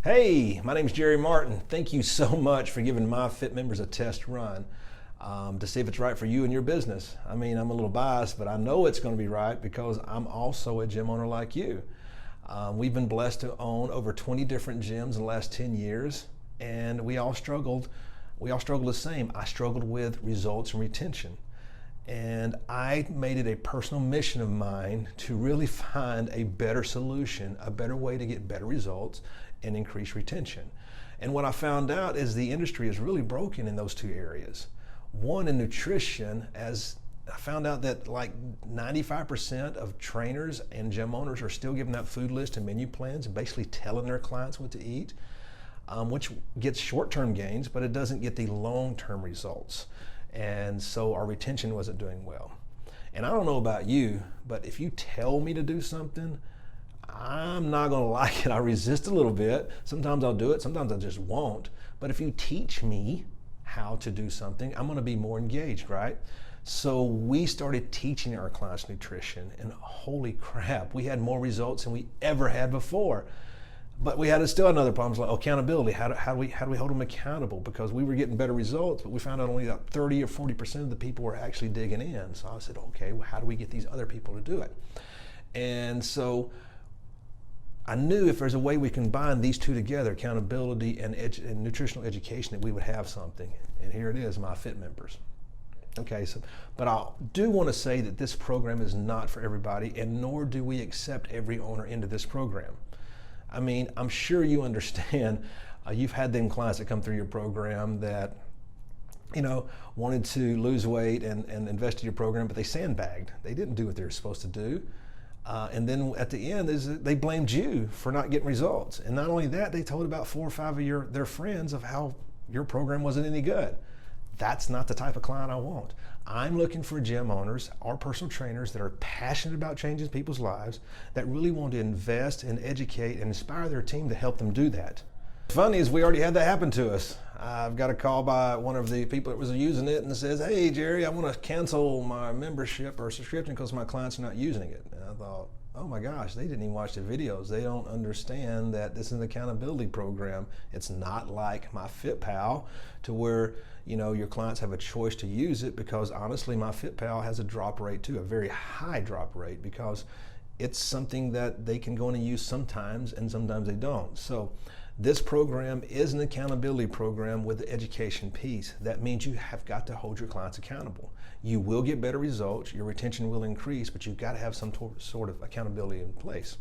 Hey, my name's Jerry Martin. Thank you so much for giving my Fit members a test run to see if it's right for you and your business. I mean, I'm a little biased, but I know it's going to be right because I'm also a gym owner like you. We've been blessed to own over 20 different gyms in the last 10 years, and we all struggled. We all struggled the same. I struggled with results and retention. And I made it a personal mission of mine to really find a better solution, a better way to get better results and increase retention. And what I found out is the industry is really broken in those two areas. One, in nutrition, as I found out that like 95% of trainers and gym owners are still giving out food lists and menu plans and basically telling their clients what to eat, which gets short-term gains, but it doesn't get the long-term results. And so our retention wasn't doing well. And I don't know about you, but if you tell me to do something, I'm not going to like it. I resist a little bit. Sometimes I'll do it, sometimes I just won't. But if you teach me how to do something, I'm going to be more engaged, right? So we started teaching our clients nutrition, and holy crap, we had more results than we ever had before. But we had still another problem, like accountability. How do we hold them accountable? Because we were getting better results, but we found out only about 30 or 40% of the people were actually digging in. So I said, okay, well, how do we get these other people to do it? And so I knew if there's a way we combine these two together, accountability and nutritional education, that we would have something. And here it is, my Fit members. Okay, but I do want to say that this program is not for everybody, and nor do we accept every owner into this program. I mean, I'm sure you understand, you've had them clients that come through your program that, wanted to lose weight and invest in your program, but they sandbagged. They didn't do what they were supposed to do. And then at the end, they blamed you for not getting results. And not only that, they told about 4 or 5 of their friends of how your program wasn't any good. That's not the type of client I want. I'm looking for gym owners or personal trainers that are passionate about changing people's lives, that really want to invest and educate and inspire their team to help them do that. Funny is we already had that happen to us. I've got a call by one of the people that was using it and says, hey Jerry, I want to cancel my membership or subscription because my clients are not using it. And I thought, oh my gosh, they didn't even watch the videos. They don't understand that this is an accountability program. It's not like MyFitPal to where your clients have a choice to use it, because honestly MyFitPal has a drop rate too, a very high drop rate, because it's something that they can go in and use sometimes and sometimes they don't. So this program is an accountability program with the education piece. That means you have got to hold your clients accountable. You will get better results, your retention will increase, but you've got to have some sort of accountability in place.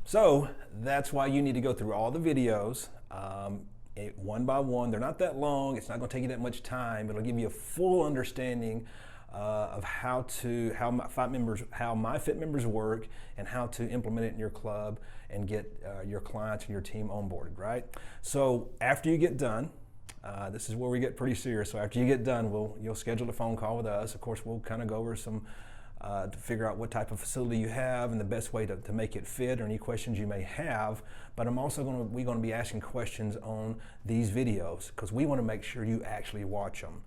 So that's why you need to go through all the videos one by one. They're not that long, it's not going to take you that much time. It'll give you a full understanding of how my Fit members work and how to implement it in your club and get your clients and your team onboarded, right? So after you get done, this is where we get pretty serious. So after you get done, you'll schedule a phone call with us. Of course, we'll kind of go over some to figure out what type of facility you have and the best way to make it fit, or any questions you may have. But we're going to be asking questions on these videos because we want to make sure you actually watch them.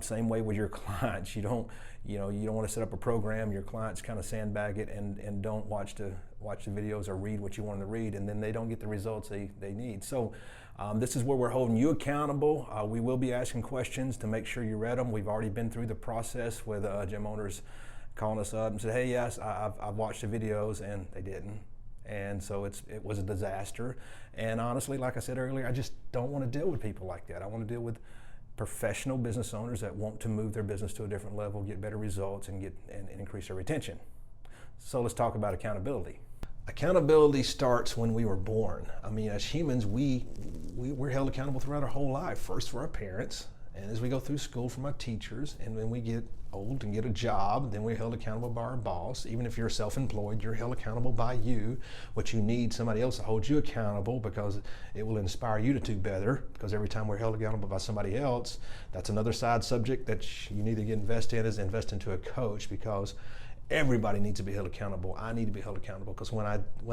Same way with your clients. You don't want to set up a program, your clients kind of sandbag it and don't watch the videos or read what you want them to read, and then they don't get the results they need. So this is where we're holding you accountable. We will be asking questions to make sure you read them. We've already been through the process with gym owners calling us up and said, hey, yes, I've watched the videos, and they didn't. And so it was a disaster. And honestly, like I said earlier, I just don't want to deal with people like that. I want to deal with professional business owners that want to move their business to a different level, get better results, and increase their retention. So let's talk about accountability. Accountability starts when we were born. I mean, as humans, we're held accountable throughout our whole life. First for our parents, and as we go through school from our teachers, and when we get old and get a job, then we're held accountable by our boss. Even if you're self-employed, you're held accountable by you. What you need somebody else to hold you accountable, because it will inspire you to do better, because every time we're held accountable by somebody else, that's another side subject that you need to invest into a coach, because everybody needs to be held accountable. I need to be held accountable, because when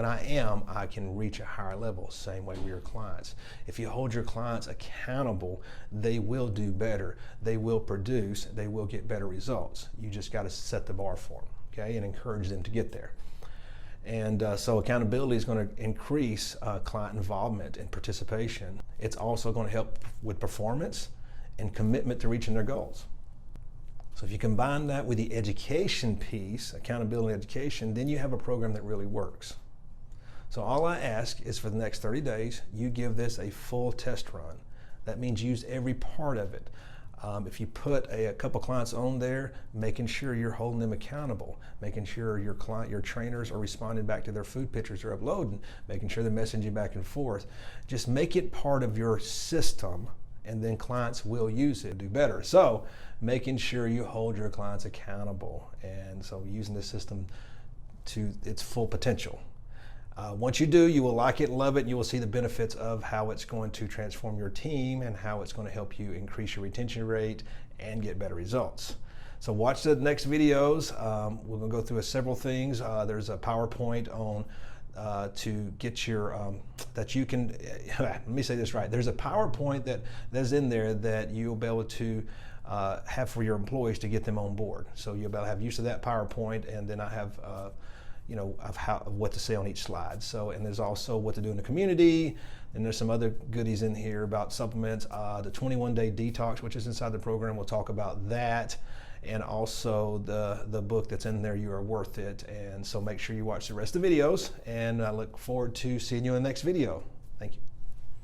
I am, I can reach a higher level. Same way with your clients. If you hold your clients accountable, they will do better. They will produce. They will get better results. You just got to set the bar for them, okay, and encourage them to get there. And so accountability is going to increase client involvement and participation. It's also going to help with performance and commitment to reaching their goals. So if you combine that with the education piece, accountability education, then you have a program that really works. So all I ask is for the next 30 days, you give this a full test run. That means use every part of it. If you put a couple clients on there, making sure you're holding them accountable, making sure your trainers are responding back to their food pictures they're uploading, making sure they're messaging back and forth. Just make it part of your system, and then clients will use it to do better. So making sure you hold your clients accountable, and so using the system to its full potential. Once you do, you will like it, love it, and you will see the benefits of how it's going to transform your team and how it's going to help you increase your retention rate and get better results. So watch the next videos. We're going to go through several things. There's a PowerPoint on to get your, that you can, let me say this right. There's a PowerPoint that's in there that you'll be able to have for your employees to get them on board. So you'll be able to have use of that PowerPoint, and then I have of what to say on each slide. So, and there's also what to do in the community, and there's some other goodies in here about supplements. The 21-day detox, which is inside the program, we'll talk about that, and also the book that's in there, You Are Worth It. And so make sure you watch the rest of the videos, and I look forward to seeing you in the next video. Thank you.